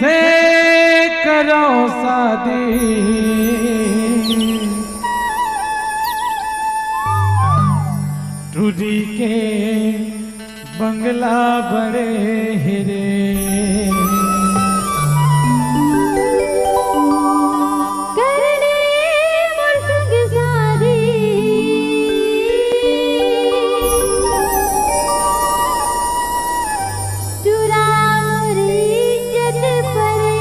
कैसे करो शादी टूरी के बंगला बड़े हिरे करने मुर्संग शादी चुरा मोरी जग परे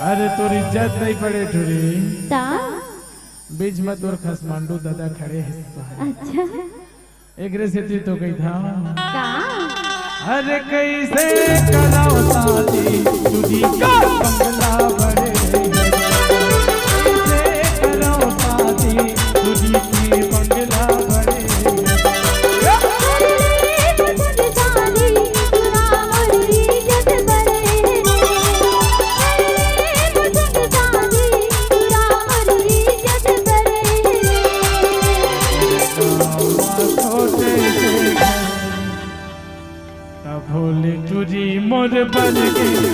अरे तोर इज्जत नहीं पड़े टूरी ता बीच में तोर खसमांडू दादा खड़े हैं। अच्छा एक से तो गई था का अरे कैसे कराओ शादी तुझी का बंगला बड़े कैसे कराओ शादी तुझी की बंगला बड़े भोले तुझी मोर बन गई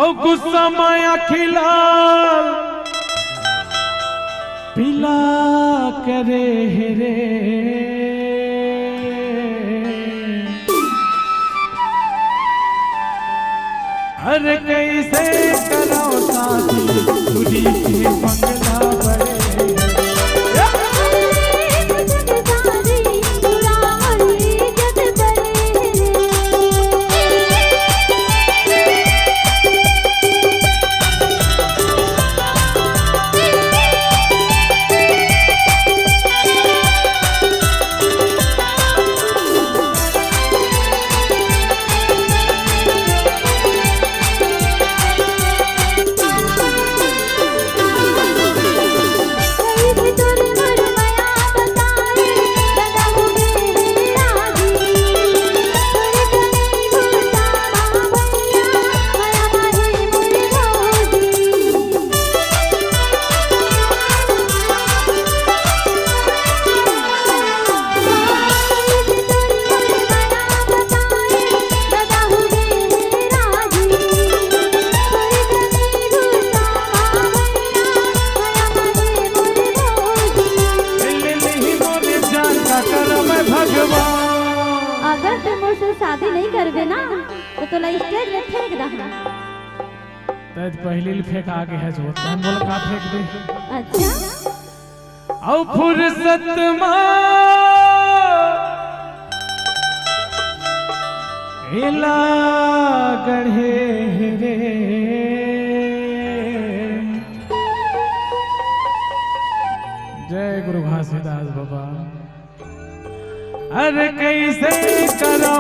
और गुस्सा माया खिलाल पिला करे रे अरे कैसे कराओ शादी तुझी के बंगला बड़े अगर तुम मुझसे शादी नहीं करबे ना तो तोला स्टेज में फेंक दहा तद पहले फेंक आगे है जो हम बोल का फेंक दे अच्छा औ फुर्सत मा हिला गढ़े रे जय गुरु घासीदास बाबा अरे कैसे करो